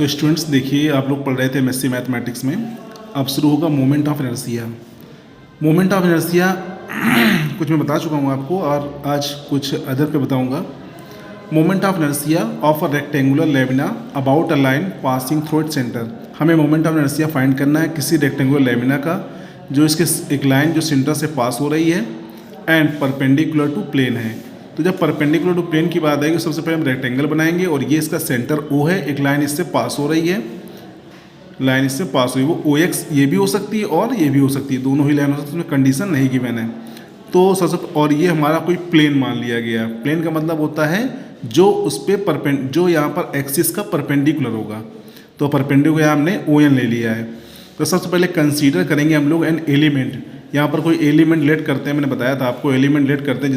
तो स्टूडेंट्स देखिए, आप लोग पढ़ रहे थे एमएससी मैथमेटिक्स में। अब शुरू होगा moment of inertia. Moment of inertia कुछ मैं बता चुका हूँ आपको और आज कुछ अदर पे बताऊँगा। Moment of inertia of a rectangular lamina about a line passing through its centre. हमें मोमेंट ऑफ इनर्शिया फाइंड करना है किसी रेक्टेंगुलर लेमिना का जो इसके एक लाइन जो सेंटर से पास हो रही है एंड परपेंडिकुलर टू प्लेन है। तो जब परपेंडिकुलर टू प्लेन की बात आएगी सबसे पहले हम रेक्टेंगल बनाएंगे और ये इसका सेंटर O है, एक लाइन इससे पास हो रही है, लाइन इससे पास हुई, वो OX ये भी हो सकती है और ये भी हो सकती है, दोनों ही लाइन हो सकती है, उसमें कंडीशन नहीं गिवन है। तो सबसे और ये हमारा कोई प्लेन मान लिया गया। प्लेन का मतलब होता है जो उस पर जो यहाँ पर एक्सिस का परपेंडिकुलर होगा। तो परपेंडिकुलर हमने ON ले लिया है। तो सबसे पहले कंसीडर करेंगे हम लोग एन एलिमेंट। यहाँ पर कोई एलिमेंट लेट करते हैं, मैंने बताया था आपको, एलिमेंट लेट करते हैं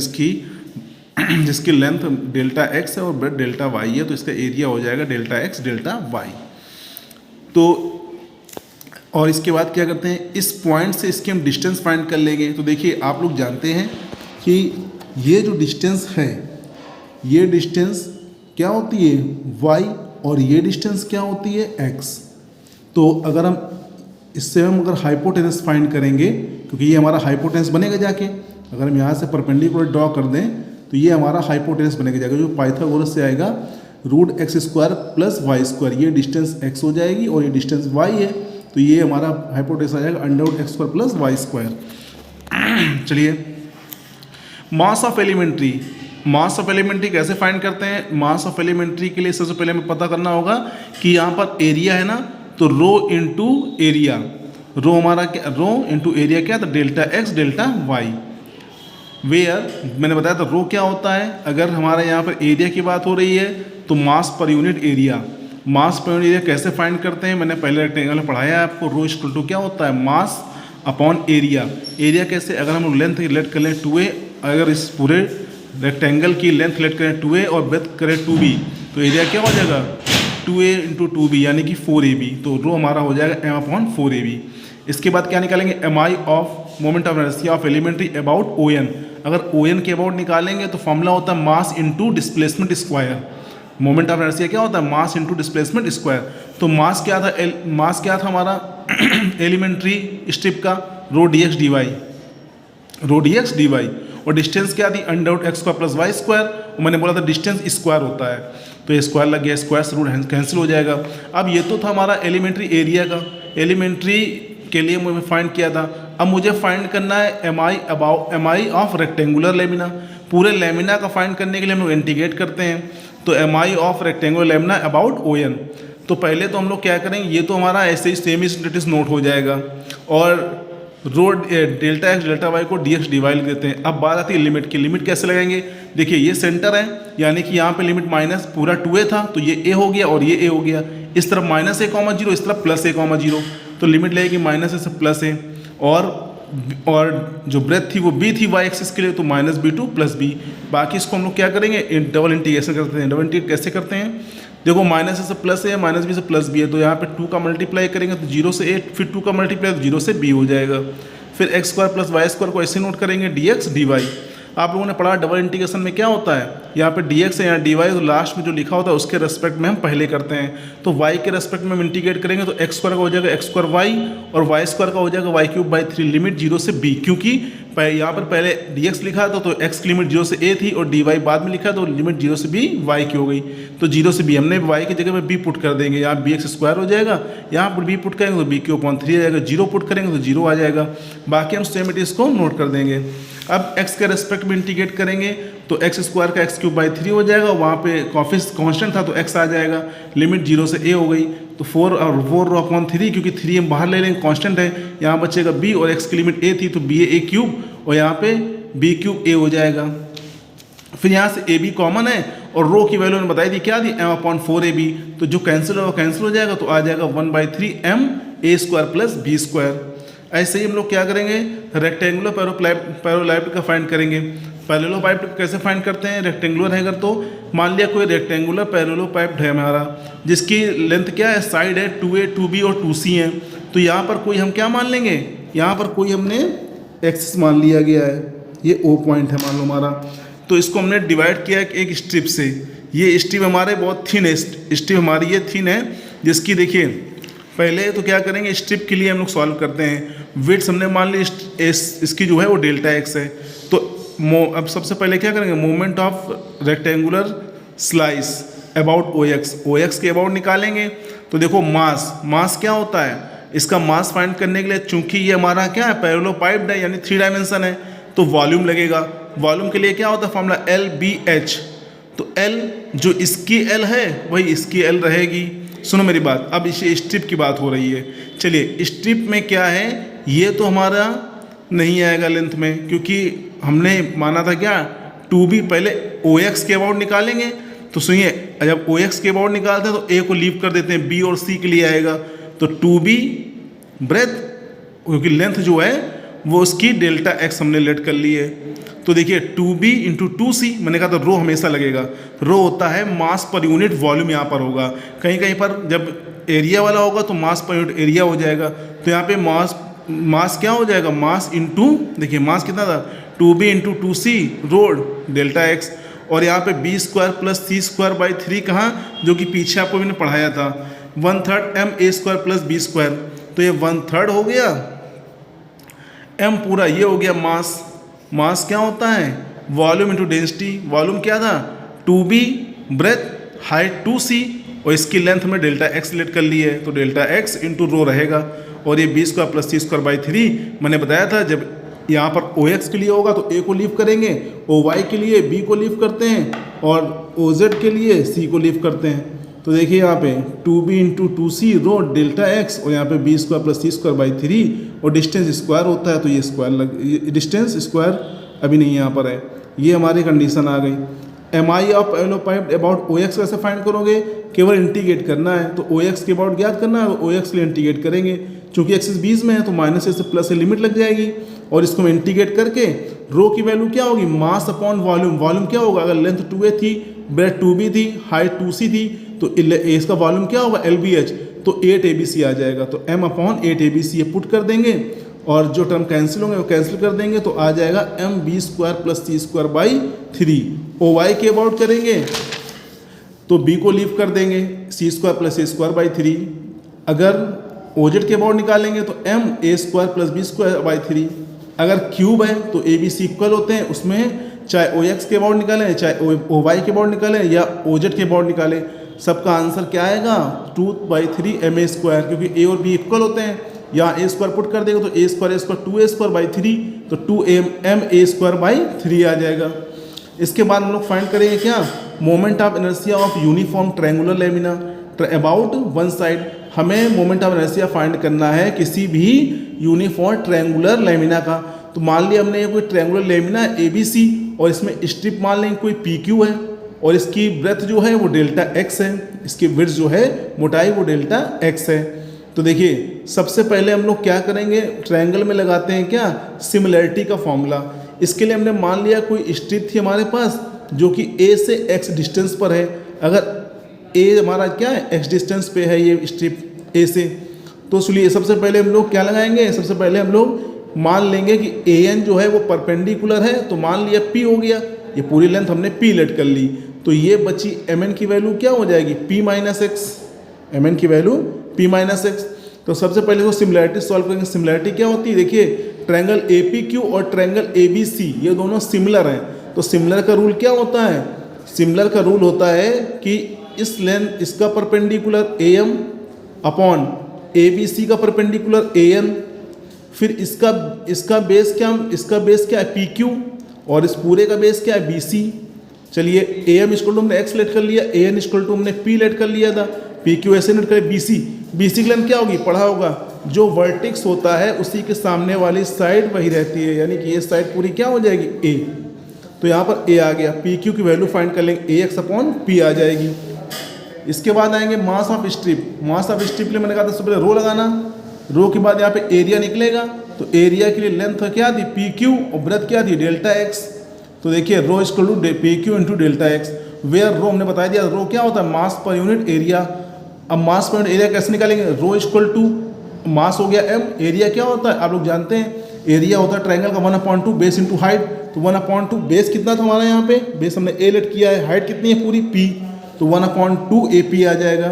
जिसकी लेंथ डेल्टा एक्स है और ब्रेथ डेल्टा वाई है। तो इसका एरिया हो जाएगा डेल्टा एक्स डेल्टा वाई। तो और इसके बाद क्या करते हैं, इस पॉइंट से इसकी हम डिस्टेंस फाइंड कर लेंगे। तो देखिए आप लोग जानते हैं कि ये जो डिस्टेंस है, ये डिस्टेंस क्या होती है वाई और ये डिस्टेंस क्या होती है एक्स। तो अगर हम इससे अगर हाइपोटेनस फाइंड करेंगे, क्योंकि ये हमारा हाइपोटेनस बनेगा जाके, अगर हम यहाँ से परपेंडिकुलर ड्रॉ कर दें तो ये हमारा हाइपोटेनस बनेगा जाएगा, जो पाइथागोरस से आएगा root x square plus y square. ये डिस्टेंस एक्स हो जाएगी और ये डिस्टेंस वाई है, तो ये हमारा हाइपोटेनस आ जाएगा under root x square plus y square. चलिए, mass of elementary. Mass of elementary कैसे फाइंड करते हैं? मास ऑफ एलिमेंट्री के लिए सबसे पहले हमें पता करना होगा कि यहाँ पर एरिया है ना, तो रो इंटू एरिया, रो हमारा क्या, रो इंटू एरिया क्या था, delta x delta y. Where मैंने बताया था रो क्या होता है, अगर हमारे यहाँ पर एरिया की बात हो रही है तो मास पर यूनिट एरिया। मास पर यूनिट एरिया कैसे फाइंड करते हैं, मैंने पहले रेक्टेंगल में पढ़ाया है आपको। रो इक्वल टू क्या होता है, मास अपॉन एरिया। एरिया कैसे, अगर हम लेंथ लेट कर लें 2a, अगर इस पूरे रेक्टेंगल की लेंथ लेट करें 2a और ब्रेथ करें 2b, तो एरिया क्या हो जाएगा 2a इंटू 2b यानी कि 4ab। तो रो हमारा हो जाएगा m अपॉन 4ab। इसके बाद क्या निकालेंगे, mi of moment of inertia of elementary about ON। अगर ON के अबाउट निकालेंगे तो फॉर्मूला होता है mass into displacement square. Moment of inertia क्या होता है, मास इंटू डिस्प्लेसमेंट स्क्वायर। तो मास क्या था, मास क्या था हमारा एलिमेंट्री स्ट्रिप का, rho dx dy, rho dx dy। और डिस्टेंस क्या थी, under root x square plus y square. और मैंने बोला था डिस्टेंस स्क्वायर होता है, तो ये स्क्वायर लग गया, स्क्वायर से रूट कैंसिल हो जाएगा। अब ये तो था हमारा एलिमेंट्री एरिया का, एलिमेंट्री के लिए मैंने फाइंड किया था। अब मुझे फाइंड करना है mi ऑफ रेक्टेंगुलर लेमिना। पूरे लेमिना का फाइंड करने के लिए हम लोग इंटीग्रेट करते हैं। तो mi of rectangular lamina about ON। तो पहले तो हम लोग क्या करेंगे, ये तो हमारा ऐसे ही सेम स्टेटस नोट हो जाएगा और रो डेल्टा एक्स डेल्टा वाई को dx dy लिख देते हैं। अब बात आती है लिमिट की। लिमिट कैसे लगाएंगे, देखिए ये सेंटर है यानी कि यहाँ पे लिमिट माइनस पूरा 2a था तो ये a हो गया और ये a हो गया। इस तरफ -a,0, इस तरफ +a,0। तो लिमिट लगेगी माइनस से प्लस a, और जो ब्रेथ थी वो b थी y एक्सिस के लिए, तो -b2 + b। बाकी इसको हम लोग क्या करेंगे, डबल इंटीग्रेशन करते हैं। डबल इंटीग्रेट कैसे करते हैं, देखो माइनस से प्लस है, माइनस बी से प्लस बी है, तो यहाँ पे 2 का मल्टीप्लाई करेंगे तो 0 से a, फिर 2 का मल्टीप्लाई तो 0 से b हो जाएगा। फिर x square plus y square को ऐसे नोट करेंगे dx dy। आप लोगों ने पढ़ा डबल इंटीग्रेशन में क्या होता है, यहाँ पे dx है, यहाँ dy, तो लास्ट में जो लिखा होता है उसके रेस्पेक्ट में हम पहले करते हैं। तो y के रेस्पेक्ट में हम इंटीग्रेट करेंगे तो एक्स स्क्वायर का हो जाएगा एक्स स्क्वायर वाई और वाई स्क्वायर का हो जाएगा y³/3 लिमिट 0 से b। क्योंकि यहाँ पर पहले dx लिखा था तो x की लिमिट 0 से a थी और dy बाद में लिखा तो लिमिट 0 से b y की हो गई। तो 0 से b हमने y की जगह में b पुट कर देंगे, यहाँ bx² हो जाएगा, यहाँ पर b पुट करेंगे तो b³/3 आ जाएगा, 0 पुट करेंगे तो 0 आ जाएगा। बाकी हम सेम इट इसको नोट कर देंगे। अब x के रेस्पेक्ट में इंटीग्रेट करेंगे तो x² का x³/3 हो जाएगा, वहाँ पे कांस्टेंट था तो x आ जाएगा, लिमिट 0 से a हो गई। तो 4 और 4/3, क्योंकि 3 हम बाहर ले लेंगे कांस्टेंट है, यहाँ बचेगा b और x की लिमिट a थी तो ba³ और यहाँ पे b³ a हो जाएगा। फिर यहाँ से ab कॉमन है और रो की वैल्यू ने बताई थी क्या थी, m/4ab। तो जो कैंसिल होगा कैंसिल हो जाएगा, तो आ जाएगा 1/3 ma² प्लस b²। ऐसे ही हम लोग क्या करेंगे, रेक्टेंगुलर पैरेललोपाइड का फाइंड करेंगे। पैरेललोपाइड कैसे फाइंड करते हैं, रेक्टेंगुलर है अगर तो मान लिया कोई रेक्टेंगुलर पैरेललोपाइड है हमारा, जिसकी लेंथ क्या है, साइड है 2a 2b और 2c है। तो यहाँ पर कोई हम क्या मान लेंगे, यहाँ पर कोई हमने एक्सिस मान लिया गया है, ये O पॉइंट है मान लो हमारा। तो इसको हमने डिवाइड किया एक स्ट्रिप से। ये स्ट्रिप हमारे बहुत थिन है, स्ट्रिप हमारी ये थिन है जिसकी देखिए पहले तो क्या करेंगे, स्ट्रिप के लिए हम लोग सॉल्व करते हैं। विड्थ हमने मान ली इसकी जो है वो डेल्टा एक्स है। तो अब सबसे पहले क्या करेंगे, moment of rectangular slice about O x के अबाउट निकालेंगे। तो देखो मास क्या होता है, इसका मास फाइंड करने के लिए चूंकि ये हमारा क्या है पैरेललोपाइप्ड है यानी 3 डायमेंशन है, तो वॉल्यूम लगेगा। वॉल्यूम के लिए क्या होता है फॉर्मूला LBH। तो L जो इसकी L है वही इसकी L रहेगी। सुनो मेरी बात, अब इसे स्ट्रिप की बात हो रही है। चलिए स्ट्रिप में क्या है, ये तो हमारा नहीं आएगा लेंथ में, क्योंकि हमने माना था क्या 2B पहले OX के अबाउट निकालेंगे। तो सुनिए, जब OX के अबाउट निकालते हैं तो A को लीव कर देते हैं, B और C के लिए आएगा। तो 2B ब्रेथ, क्योंकि लेंथ जो है वो उसकी डेल्टा एक्स हमने लेट कर ली है। तो देखिए 2B इंटू 2C, मैंने कहा तो रो हमेशा लगेगा। रो होता है मास पर यूनिट वॉल्यूम, यहाँ पर होगा। कहीं कहीं पर जब एरिया वाला होगा तो मास पर यूनिट एरिया हो जाएगा। तो यहाँ पे मास क्या हो जाएगा, मास इंटू, देखिए मास कितना था 2B into 2C road delta x, और यहाँ पे B² प्लस C²/3 कहाँ, जो कि पीछे आपको मैंने पढ़ाया था 1/3 MA² प्लस B²। तो ये 1/3 हो गया, M पूरा ये हो गया मास क्या होता है वॉल्यूम इंटू डेंसिटी। वॉल्यूम क्या था 2B ब्रेथ, हाइट 2C, और इसकी लेंथ में डेल्टा एक्स लेट कर ली है। तो डेल्टा एक्स इंटू रो रहेगा, और ये B² प्लस C²/3 मैंने बताया था। जब यहाँ पर OX के लिए होगा तो A को लीव करेंगे, OY के लिए B को लीव करते हैं, और OZ के लिए C को लीव करते हैं। तो देखिए यहाँ पे 2B इंटू 2C रो डेल्टा एक्स, और यहाँ पे B² प्लस C²/3, और डिस्टेंस स्क्वायर होता है तो ये स्क्वायर डिस्टेंस स्क्वायर अभी नहीं यहाँ पर है। ये हमारी कंडीशन आ गई। MI of parallelepiped about OX कैसे फाइंड करोगे, केवल इंटीग्रेट करना है। तो OX के अबाउट ज्ञात करना है, तो OX के लिए इंटीग्रेट करेंगे। चूँकि एक्सिस 20 में है तो माइनस से प्लस से लिमिट लग जाएगी, और इसको हम इंटीग्रेट करके रो की वैल्यू क्या होगी, मास अपॉन वॉल्यूम। वॉल्यूम क्या होगा, अगर लेंथ 2A थी, ब्रेथ 2B थी, हाइट 2C थी, तो इसका वॉल्यूम क्या होगा LBH, तो 8ABC आ जाएगा। तो M अपॉन 8ABC ये पुट कर देंगे, और जो टर्म कैंसिल होंगे वो कैंसिल कर देंगे, तो आ जाएगा MB² प्लस C²/3। OY के अबाउट करेंगे तो B को लीव कर देंगे, C² प्लस A²/3। अगर OZ के अबाउट निकालेंगे तो MA² प्लस B²/3। अगर क्यूब है तो ABC इक्वल होते हैं, उसमें चाहे OX के अबाउट निकालें, चाहे OY के अबाउट निकालें, या OZ के अबाउट निकालें, सबका आंसर क्या आएगा 2/3 MA², क्योंकि A और B इक्वल होते हैं। यहाँ A² पुट कर देगा तो A² 2A²/3, तो 2MA²/3 आ जाएगा। इसके बाद हम लोग फाइंड करेंगे क्या, moment of inertia of uniform triangular lamina about one side. हमें मोमेंट ऑफ इनर्शिया फाइंड करना है किसी भी यूनिफॉर्म ट्रायंगुलर लेमिना का। तो मान लिया हमने ये कोई ट्रायंगुलर लेमिना ABC, और इसमें स्ट्रिप मान लेंगे कोई PQ है, और इसकी ब्रेथ जो है वो डेल्टा एक्स है, इसकी विड्थ जो है मोटाई वो डेल्टा एक्स है। तो देखिए सबसे पहले हम लोग क्या करेंगे, ट्रायंगल में लगाते हैं क्या सिमिलैरिटी का फॉर्मूला। इसके लिए हमने मान लिया कोई स्ट्रिप थी हमारे पास जो कि A से X डिस्टेंस पर है। अगर A हमारा क्या है X डिस्टेंस पे है ये स्ट्रिप A से, तो इसलिए सबसे पहले हम लोग क्या लगाएंगे, सबसे पहले हम लोग मान लेंगे कि AN जो है वो परपेंडिकुलर है। तो मान लिया P हो गया, ये पूरी लेंथ हमने P लेट कर ली, तो ये बची MN की वैल्यू क्या हो जाएगी P-X। MN की वैल्यू P-X। तो सबसे पहले वो सिमिलैरिटी सॉल्व करेंगे। सिमिलैरिटी क्या होती है, देखिए ट्रायंगल APQ और ट्रायंगल ABC ये दोनों सिमिलर हैं। तो सिमिलर का रूल क्या होता है, सिमिलर का रूल होता है कि इस लेंथ इसका परपेंडिकुलर AM अपॉन ABC का परपेंडिकुलर AN, फिर इसका बेस क्या है PQ, और इस पूरे का बेस क्या है BC। चलिए AM इक्वल टू हमने X लेट कर लिया, AN इक्वल टू हमने P लेट कर लिया था, PQ ऐसे लेट कर BC की लेंथ क्या होगी, पढ़ा होगा, जो वर्टेक्स होता है उसी के सामने वाली साइड वही रहती है, यानी कि ये साइड पूरी क्या हो जाएगी A। तो यहाँ पर A आ गया, PQ की वैल्यू फाइंड कर लेंगे, AX अपॉन P आ जाएगी। इसके बाद आएंगे mass of strip. Mass of strip के लिए मैंने कहा था सबसे पहले रो लगाना, रो के बाद यहाँ पे एरिया निकलेगा, तो एरिया के लिए लेंथ क्या थी PQ, और ब्रेथ क्या थी डेल्टा एक्स। तो देखिए rho equal to PQ into delta x, where rho हमने बता दिया रो क्या होता है मास पर यूनिट एरिया। अब मास पर यूनिट एरिया कैसे निकालेंगे, रो इक्वल टू मास हो गया M, एरिया क्या होता है आप लोग जानते हैं, एरिया होता है ट्रायंगल का 1/2 बेस इंटू हाइट। तो 1/2 बेस कितना था हमारा यहाँ पे, बेस हमने A लेट किया है, हाइट कितनी है पूरी P, तो 1/2 AP आ जाएगा।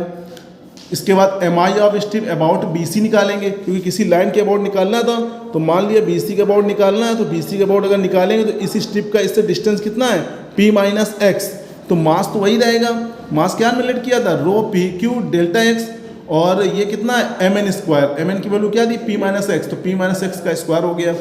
इसके बाद M I of strip about B C निकालेंगे, क्योंकि किसी लाइन के अबाउट निकालना था, तो मान लिया बी सी के अबाउट निकालना है, तो बी सी के अबाउट अगर निकालेंगे तो इस स्ट्रिप का इससे डिस्टेंस कितना है, पी माइनस एक्स, तो मास तो वही रहेगा। मास क्या रिलेट किया था, rho P Q delta x, और ये कितना है M N square, M N की वैल्यू क्या दी, पी माइनस एक्स, तो पी माइनस एक्स का स्क्वायर हो गया।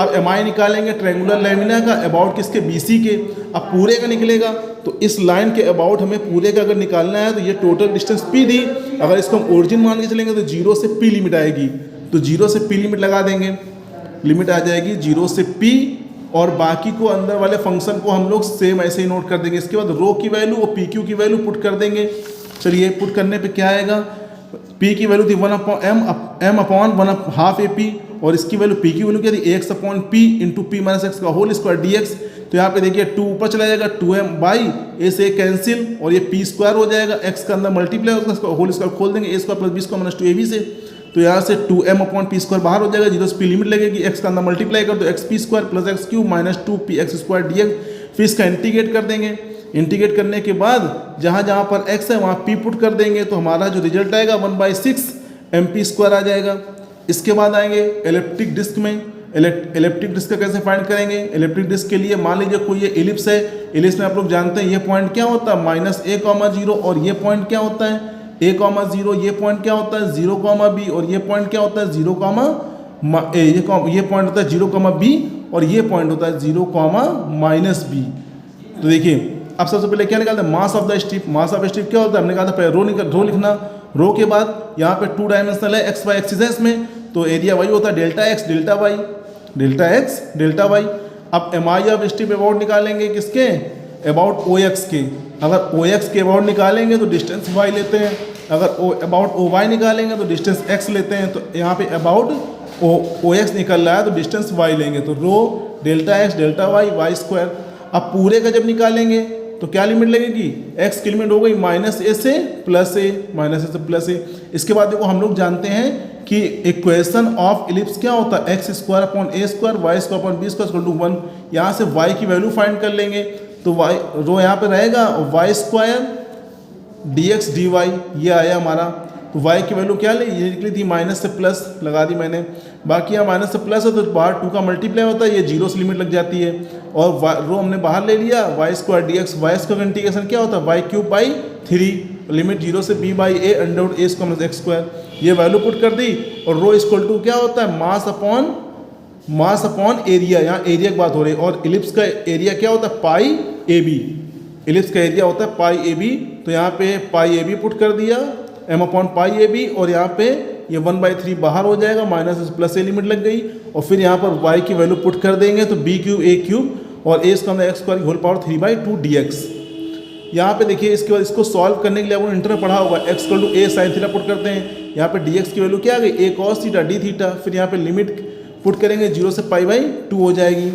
अब एम आई निकालेंगे ट्रायंगुलर लैमिना का अबाउट किसके, बी सी के। अब पूरे का निकलेगा, तो इस लाइन के अबाउट हमें पूरे का अगर निकालना है तो ये टोटल डिस्टेंस पी दी, अगर इसको हम ओरिजिन मान के चलेंगे तो 0 से पी लिमिट आएगी, तो 0 से पी लिमिट लगा देंगे, लिमिट आ जाएगी 0 से पी, और बाकी को अंदर वाले फंक्शन को हम लोग सेम ऐसे ही नोट कर देंगे। इसके बाद रो की वैल्यू और पी क्यू की वैल्यू पुट कर देंगे। चलिए पुट करने पे क्या आएगा, पी की वैल्यू थी 1/m अपॉन 1/2 AP, और इसकी वैल्यू पी की वैल्यू क्या थी, x upon P into P minus x का होल स्क्वायर डी एक्स। तो यहाँ पे देखिए 2 ऊपर चला जाएगा, 2m बाई ए से कैंसिल, और ये पी स्क्वायर हो जाएगा, एक्स का अंदर मल्टीप्लाई होगा, उसका होल स्क्वायर खोल देंगे, a square plus b square minus 2ab से। तो यहाँ से 2m अपॉन पी स्क्वायर बाहर हो जाएगा, 0 से पी लिमिट लगेगी, एक्स का अंदर मल्टीप्लाई कर दो, x P square plus x Q minus 2p x square d x. फिर इसका इंटीग्रेट कर देंगे, इंटीग्रेट करने के बाद जहाँ जहाँ पर x है वहाँ p पुट कर देंगे, तो हमारा जो रिजल्ट आएगा 1/6 mp स्क्वायर आ जाएगा। इसके बाद आएंगे इलेप्टिक डिस्क में, इलेप्टिक डिस्क का कैसे फाइंड करेंगे। इलेप्टिक डिस्क के लिए मान लीजिए कोई ये एलिप्स है, एलिप्स में आप लोग जानते हैं ये पॉइंट क्या होता है, -a,0, और ये पॉइंट क्या होता है a,0, ये पॉइंट क्या होता है 0,b, और ये पॉइंट क्या होता है 0, ये पॉइंट होता है 0,b, और ये पॉइंट होता है 0,-b। तो देखिए अब सबसे पहले क्या निकालते हैं, mass of the strip. Mass of strip क्या होता है, हमने कहा था पहले रो लिखना, रो के बाद यहाँ पे 2 डायमेंशनल है, एक्स वाई एक्सिस है इसमें, तो एरिया वही होता है delta x delta y, delta x delta y. अब M I of strip about निकालेंगे किसके, अबाउट ओ एक्स के। अगर ओ एक्स के अबाउट निकालेंगे तो डिस्टेंस वाई लेते हैं, अगर अबाउट ओ वाई निकालेंगे तो डिस्टेंस एक्स लेते हैं। तो यहाँ पे अबाउट ओ एक्स निकल रहा है तो डिस्टेंस वाई लेंगे, तो rho delta x delta y y square. अब पूरे का जब निकालेंगे तो क्या लिमिट लगेगी, x की लिमिट हो गई -a से +a, इसके बाद देखो हम लोग जानते हैं कि इक्वेशन ऑफ इलिप्स क्या होता है, x square upon a square y square upon b square equal to 1। यहाँ से y की वैल्यू फाइंड कर लेंगे, तो y रो यहाँ पे रहेगा, वाई स्क्वायर dx dy ये आया हमारा। तो y की वैल्यू क्या ले, ये निकली थी माइनस से प्लस लगा दी मैंने, बाकी यहाँ माइनस से प्लस है तो बाहर 2 का मल्टीप्लाई होता है, ये 0 से लिमिट लग जाती है, और रो हमने बाहर ले लिया, y square d x, y square integration क्या होता है वाई क्यूब बाई 3, लिमिट 0 से b by a under a square minus x square, ये वैल्यू पुट कर दी। और रो इक्वल टू क्या होता है, मास अपॉन एरिया, यहाँ एरिया की बात हो रही है, और इलिप्स का एरिया क्या होता है पाई ए बी, इलिप्स का एरिया होता है पाई ए बी। तो यहाँ पे पाई ए बी पुट कर दिया, m upon pi a b, और यहाँ पे ये 1/3 बाहर हो जाएगा, माइनस से प्लस ए लिमिट लग गई, और फिर यहाँ पर y की वैल्यू पुट कर देंगे तो b क्यूब a क्यूब और a square x square whole power 3/2 dx। यहाँ पे देखिए इसके बाद इसको सॉल्व करने के लिए आपको इंटर में पढ़ा होगा, x equal to a sine theta put करते हैं, यहाँ पे dx की वैल्यू क्या आ गई a cos theta d theta, फिर यहाँ पे लिमिट पुट करेंगे 0 से π/2 हो जाएगी।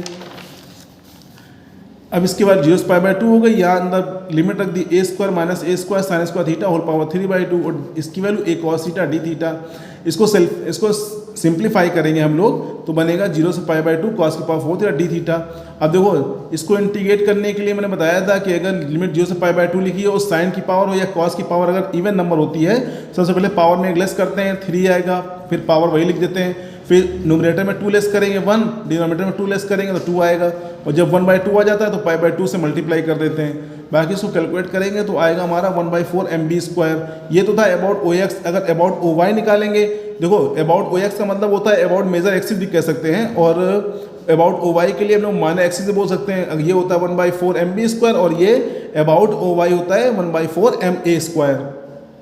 अब इसके बाद 0 से π/2 हो गई, यहाँ अंदर लिमिट रख दी a square minus a square sine square theta whole power 3/2, और इसकी value a cos theta d theta. इसको सिंप्लीफाई करेंगे हम लोग तो बनेगा 0 से π/2 cos की पावर 4 थीटा d थीटा। अब देखो इसको इंटीग्रेट करने के लिए मैंने बताया था कि अगर लिमिट 0 से π/2 लिखी हो, साइन की पावर हो या cos की पावर अगर इवन नंबर होती है, सबसे पहले पावर में एक लेस करते हैं 3 आएगा, फिर पावर वही लिख देते हैं, फिर न्यूमरेटर में 2 लेस करेंगे 1, डिनोमिनेटर में 2 लेस करेंगे तो 2 आएगा, और जब 1/2 आ जाता है तो π/2 से मल्टीप्लाई कर देते हैं। बाकी इसको कैलकुलेट करेंगे तो आएगा हमारा 1/4 mb स्क्वायर। ये तो था अबाउट ओ एक्स। अगर अबाउट ओ वाई निकालेंगे, देखो अबाउट ओ एक्स का मतलब होता है अबाउट मेजर एक्सिस भी कह सकते हैं, और अबाउट ओ वाई के लिए हम लोग माइनर एक्सिस से बोल सकते हैं। ये होता है 1/4 mb स्क्वायर, और ये अबाउट ओ वाई होता है 1/4 ma स्क्वायर।